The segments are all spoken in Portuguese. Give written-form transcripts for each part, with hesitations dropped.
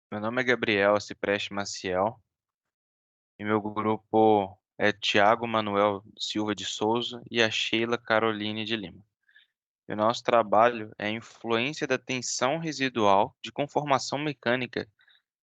Meu nome é Gabriel Cipreste Maciel e meu grupo é Tiago Manuel Silva de Souza e a Sheila Caroline de Lima. E o nosso trabalho é a influência da tensão residual de conformação mecânica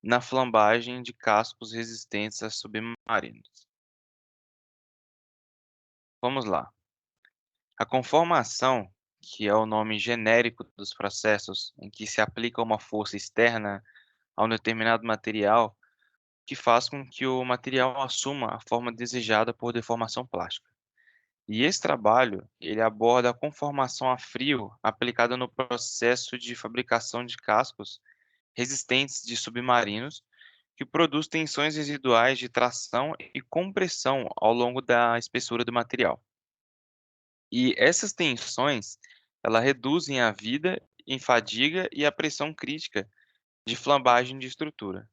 na flambagem de cascos resistentes a submarinos. Vamos lá. A conformação, que é o nome genérico dos processos em que se aplica uma força externa a um determinado material, que faz com que o material assuma a forma desejada por deformação plástica. E esse trabalho, ele aborda a conformação a frio aplicada no processo de fabricação de cascos resistentes de submarinos, que produz tensões residuais de tração e compressão ao longo da espessura do material. E essas tensões, ela reduzem a vida em fadiga e a pressão crítica de flambagem de estrutura.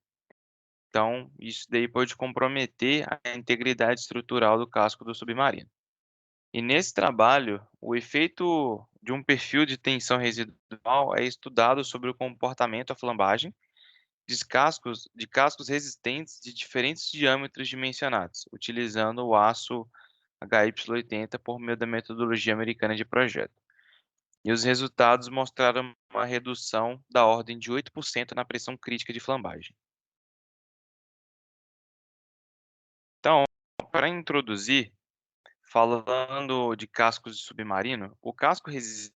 Então, isso daí pode comprometer a integridade estrutural do casco do submarino. E nesse trabalho, o efeito de um perfil de tensão residual é estudado sobre o comportamento à flambagem de cascos resistentes de diferentes diâmetros dimensionados, utilizando o aço HY80 por meio da metodologia americana de projeto. E os resultados mostraram uma redução da ordem de 8% na pressão crítica de flambagem. Então, para introduzir, falando de cascos de submarino, o casco resistente,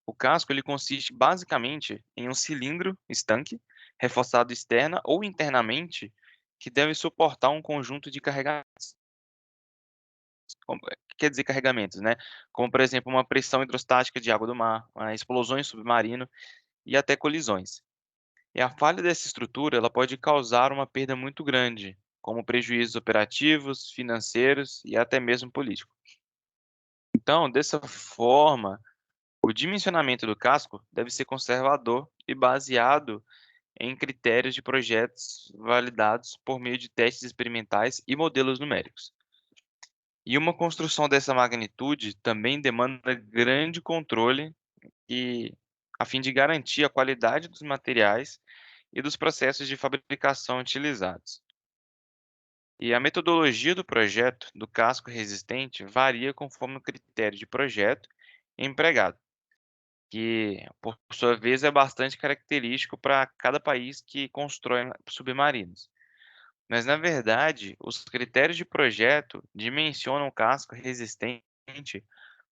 o casco ele consiste basicamente em um cilindro estanque, reforçado externa ou internamente, que deve suportar um conjunto de carregamentos. Que quer dizer carregamentos, né? Como, por exemplo, uma pressão hidrostática de água do mar, explosões submarino e até colisões. E a falha dessa estrutura, ela pode causar uma perda muito grande, como prejuízos operativos, financeiros e até mesmo políticos. Então, dessa forma, o dimensionamento do casco deve ser conservador e baseado em critérios de projetos validados por meio de testes experimentais e modelos numéricos. E uma construção dessa magnitude também demanda grande controle e a fim de garantir a qualidade dos materiais e dos processos de fabricação utilizados. E a metodologia do projeto do casco resistente varia conforme o critério de projeto empregado, que, por sua vez, é bastante característico para cada país que constrói submarinos. Mas, na verdade, os critérios de projeto dimensionam o casco resistente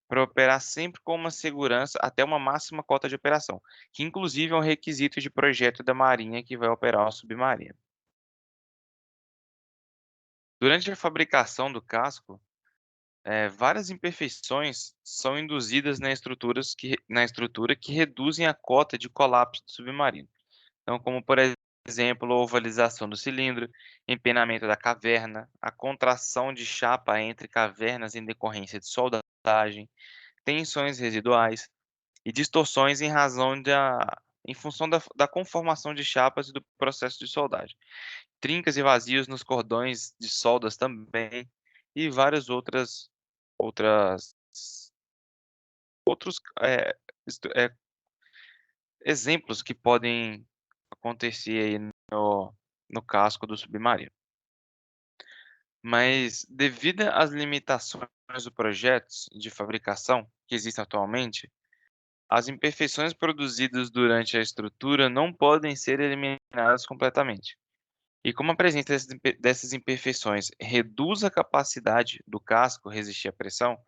para operar sempre com uma segurança até uma máxima cota de operação, que inclusive é um requisito de projeto da Marinha que vai operar o submarino. Durante a fabricação do casco, várias imperfeições são induzidas na estrutura que reduzem a cota de colapso do submarino. Então, como por exemplo, a ovalização do cilindro, empenamento da caverna, a contração de chapa entre cavernas em decorrência de soldagem, tensões residuais e distorções em função da conformação de chapas e do processo de soldagem. Trincas e vazios nos cordões de soldas também, e várias outras outros, exemplos que podem acontecer aí no casco do submarino. Mas devido às limitações do projeto de fabricação que existem atualmente, as imperfeições produzidas durante a estrutura não podem ser eliminadas completamente. E como a presença dessas imperfeições reduz a capacidade do casco resistir à pressão,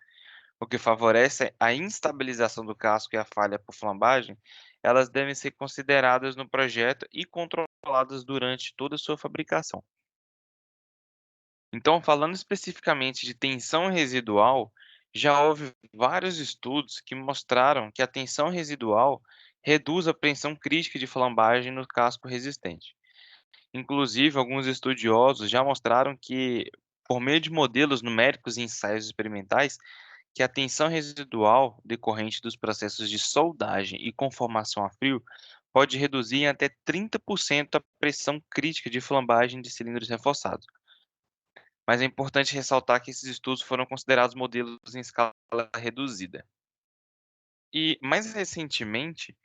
o que favorece a instabilização do casco e a falha por flambagem, elas devem ser consideradas no projeto e controladas durante toda a sua fabricação. Então, falando especificamente de tensão residual, já houve vários estudos que mostraram que a tensão residual reduz a pressão crítica de flambagem no casco resistente. Inclusive, alguns estudiosos já mostraram que, por meio de modelos numéricos e ensaios experimentais, que a tensão residual decorrente dos processos de soldagem e conformação a frio pode reduzir em até 30% a pressão crítica de flambagem de cilindros reforçados. Mas é importante ressaltar que esses estudos foram considerados modelos em escala reduzida. E mais recentemente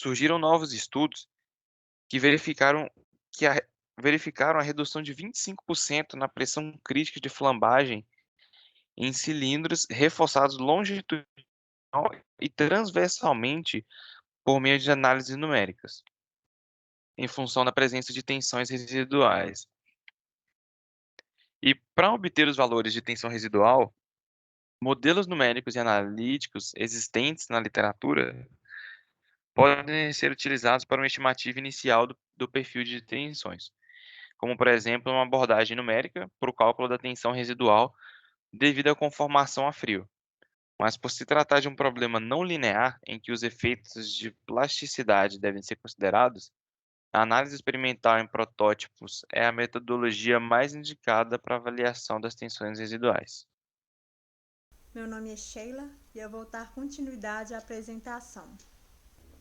surgiram novos estudos que que a verificaram a redução de 25% na pressão crítica de flambagem em cilindros reforçados longitudinal e transversalmente por meio de análises numéricas, em função da presença de tensões residuais. E para obter os valores de tensão residual, modelos numéricos e analíticos existentes na literatura podem ser utilizados para uma estimativa inicial do perfil de tensões, como, por exemplo, uma abordagem numérica para o cálculo da tensão residual devido à conformação a frio. Mas por se tratar de um problema não linear em que os efeitos de plasticidade devem ser considerados, a análise experimental em protótipos é a metodologia mais indicada para avaliação das tensões residuais. Meu nome é Sheila e eu vou dar continuidade à apresentação.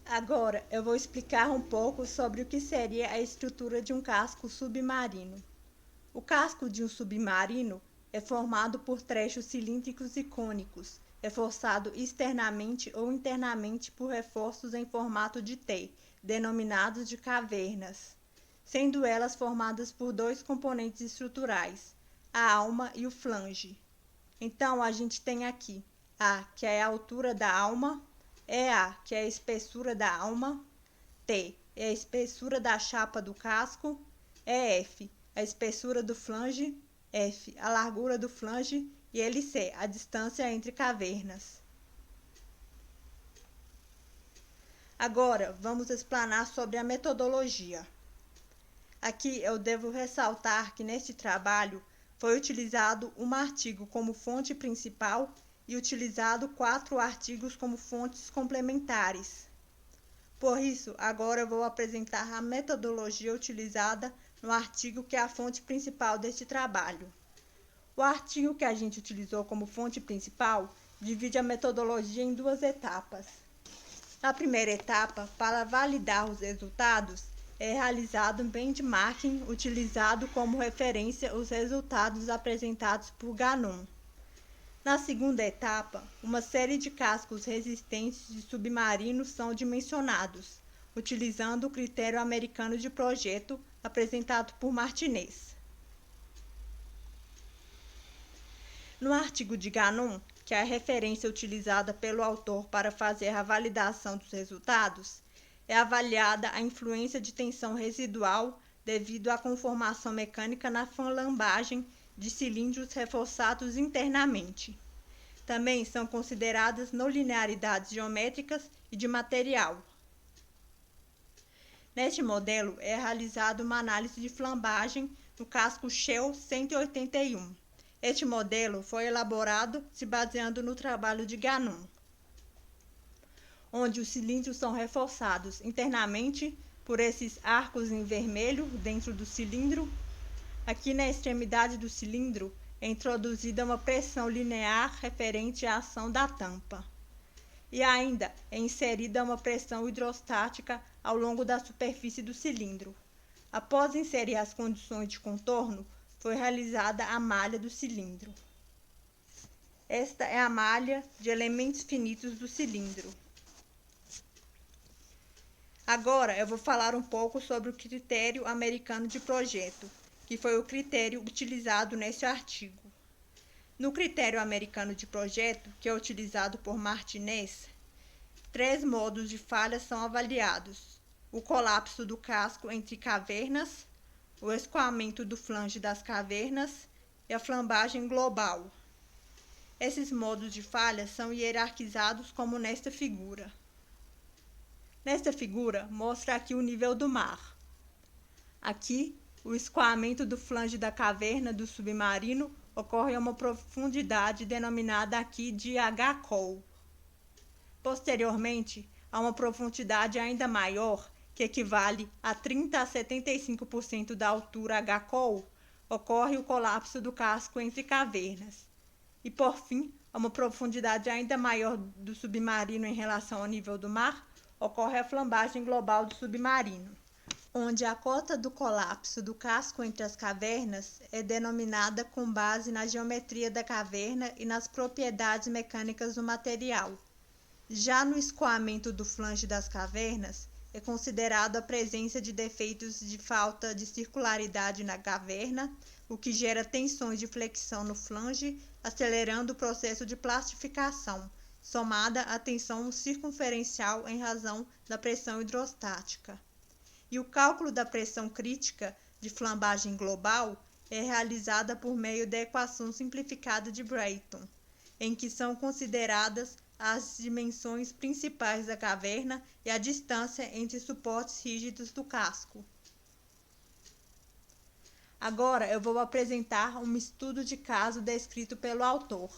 Agora eu vou explicar um pouco sobre o que seria a estrutura de um casco submarino. O casco de um submarino é formado por trechos cilíndricos e cônicos, reforçado externamente ou internamente por reforços em formato de T, denominados de cavernas, sendo elas formadas por dois componentes estruturais, a alma e o flange. Então, a gente tem aqui A, que é a altura da alma, EA, que é a espessura da alma, T é a espessura da chapa do casco, EF, a espessura do flange, F, a largura do flange e LC, a distância entre cavernas. Agora, vamos explanar sobre a metodologia. Aqui eu devo ressaltar que neste trabalho foi utilizado um artigo como fonte principal e utilizado 4 artigos como fontes complementares. Por isso, agora eu vou apresentar a metodologia utilizada no artigo que é a fonte principal deste trabalho. O artigo que a gente utilizou como fonte principal divide a metodologia em 2 etapas. Na primeira etapa, para validar os resultados, é realizado um benchmarking utilizado como referência os resultados apresentados por Gannon. Na segunda etapa, uma série de cascos resistentes de submarinos são dimensionados, utilizando o critério americano de projeto apresentado por Martinez. No artigo de Gannon, que é a referência utilizada pelo autor para fazer a validação dos resultados, é avaliada a influência de tensão residual devido à conformação mecânica na flambagem de cilindros reforçados internamente. Também são consideradas nonlinearidades geométricas e de material. Neste modelo, é realizada uma análise de flambagem no casco Shell 181. Este modelo foi elaborado se baseando no trabalho de Gannon, onde os cilindros são reforçados internamente por esses arcos em vermelho dentro do cilindro. Aqui na extremidade do cilindro é introduzida uma pressão linear referente à ação da tampa. E ainda é inserida uma pressão hidrostática ao longo da superfície do cilindro. Após inserir as condições de contorno, foi realizada a malha do cilindro. Esta é a malha de elementos finitos do cilindro. Agora eu vou falar um pouco sobre o critério americano de projeto, que foi o critério utilizado neste artigo. No critério americano de projeto, que é utilizado por Martinez, 3 modos de falha são avaliados: o colapso do casco entre cavernas, o escoamento do flange das cavernas e a flambagem global. Esses modos de falha são hierarquizados como nesta figura. Nesta figura, mostra aqui o nível do mar. Aqui, o escoamento do flange da caverna do submarino ocorre a uma profundidade denominada aqui de HCOL. Posteriormente, a uma profundidade ainda maior, que equivale a 30 a 75% da altura HCOL, ocorre o colapso do casco entre cavernas. E, por fim, a uma profundidade ainda maior do submarino em relação ao nível do mar, ocorre a flambagem global do submarino, onde a cota do colapso do casco entre as cavernas é denominada com base na geometria da caverna e nas propriedades mecânicas do material. Já no escoamento do flange das cavernas, é considerado a presença de defeitos de falta de circularidade na caverna, o que gera tensões de flexão no flange, acelerando o processo de plastificação, somada à tensão circunferencial em razão da pressão hidrostática. E o cálculo da pressão crítica de flambagem global é realizada por meio da equação simplificada de Brayton, em que são consideradas as dimensões principais da caverna e a distância entre suportes rígidos do casco. Agora eu vou apresentar um estudo de caso descrito pelo autor.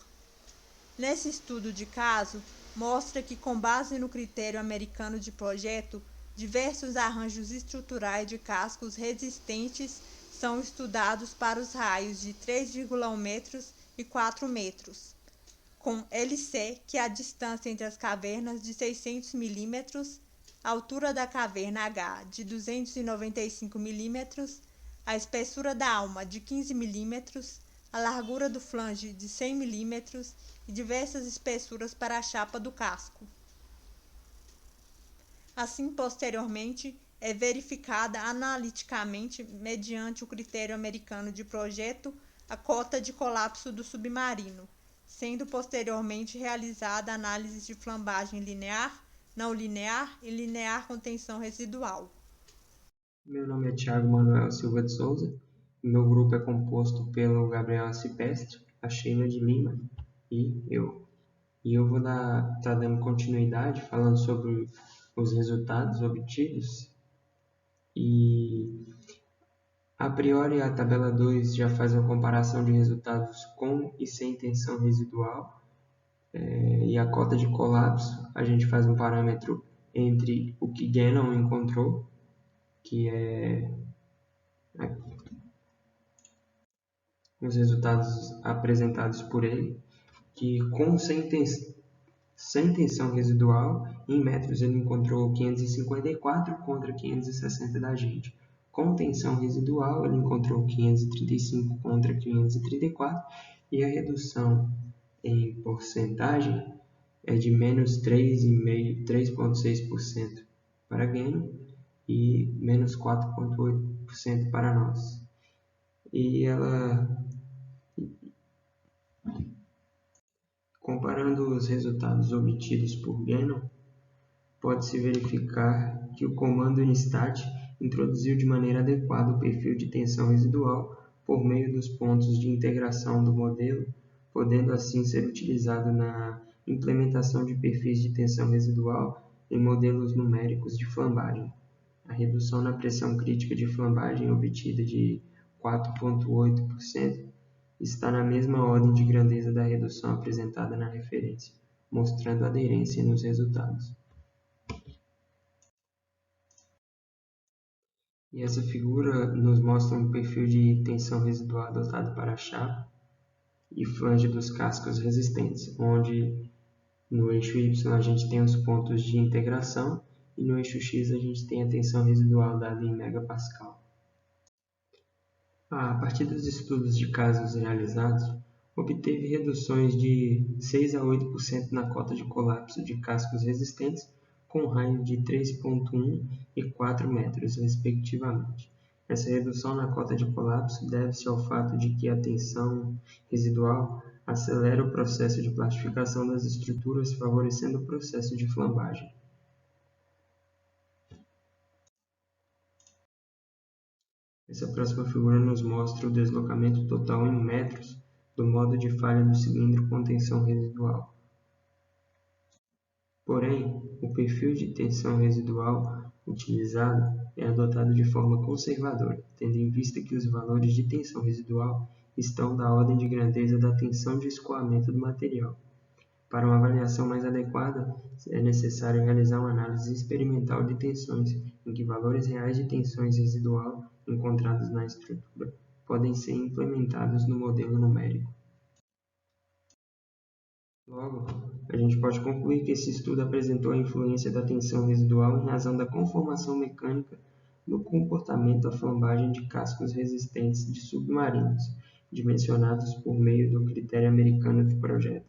Nesse estudo de caso, mostra que, com base no critério americano de projeto, diversos arranjos estruturais de cascos resistentes são estudados para os raios de 3,1 metros e 4 metros, com LC, que é a distância entre as cavernas, de 600 milímetros, a altura da caverna H de 295 milímetros, a espessura da alma de 15 milímetros, a largura do flange de 100 milímetros e diversas espessuras para a chapa do casco. Assim, posteriormente, é verificada analiticamente, mediante o critério americano de projeto, a cota de colapso do submarino, sendo posteriormente realizada análise de flambagem linear, não linear e linear com tensão residual. Meu nome é Thiago Manuel Silva de Souza. Meu grupo é composto pelo Gabriel Cipestre, a Sheila de Lima e eu. E eu vou estar dando continuidade falando sobre os resultados obtidos. E a priori a tabela 2 já faz uma comparação de resultados com e sem tensão residual. E a cota de colapso, a gente faz um parâmetro entre o que Gannon encontrou, que é os resultados apresentados por ele, que com sem tensão residual, em metros ele encontrou 554 contra 560 da gente. Com tensão residual, ele encontrou 535 contra 534, e a redução em porcentagem é de menos 3,6% para Gannon e menos 4,8% para nós. E comparando os resultados obtidos por Gannon, pode-se verificar que o comando Instat introduziu de maneira adequada o perfil de tensão residual por meio dos pontos de integração do modelo, podendo assim ser utilizado na implementação de perfis de tensão residual em modelos numéricos de flambagem. A redução na pressão crítica de flambagem obtida de 4,8% está na mesma ordem de grandeza da redução apresentada na referência, mostrando aderência nos resultados. E essa figura nos mostra um perfil de tensão residual adotado para a chapa e flange dos cascos resistentes, onde no eixo Y a gente tem os pontos de integração e no eixo X a gente tem a tensão residual dada em megapascal. A partir dos estudos de casos realizados, obteve reduções de 6 a 8% na cota de colapso de cascos resistentes, com raio de 3,1 e 4 metros, respectivamente. Essa redução na cota de colapso deve-se ao fato de que a tensão residual acelera o processo de plastificação das estruturas, favorecendo o processo de flambagem. Essa próxima figura nos mostra o deslocamento total em metros do modo de falha do cilindro com tensão residual. Porém, o perfil de tensão residual utilizado é adotado de forma conservadora, tendo em vista que os valores de tensão residual estão da ordem de grandeza da tensão de escoamento do material. Para uma avaliação mais adequada, é necessário realizar uma análise experimental de tensões, em que valores reais de tensões residual encontrados na estrutura podem ser implementados no modelo numérico. Logo, a gente pode concluir que esse estudo apresentou a influência da tensão residual em razão da conformação mecânica no comportamento da flambagem de cascos resistentes de submarinos, dimensionados por meio do critério americano de projeto.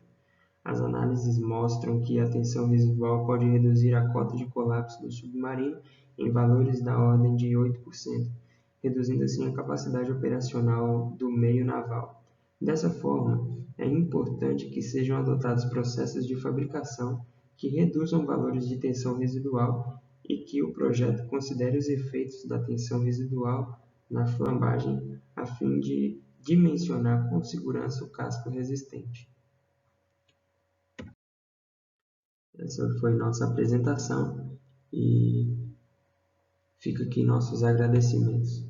As análises mostram que a tensão residual pode reduzir a cota de colapso do submarino em valores da ordem de 8%, reduzindo assim a capacidade operacional do meio naval. Dessa forma, é importante que sejam adotados processos de fabricação que reduzam valores de tensão residual e que o projeto considere os efeitos da tensão residual na flambagem a fim de dimensionar com segurança o casco resistente. Essa foi nossa apresentação e fica aqui nossos agradecimentos.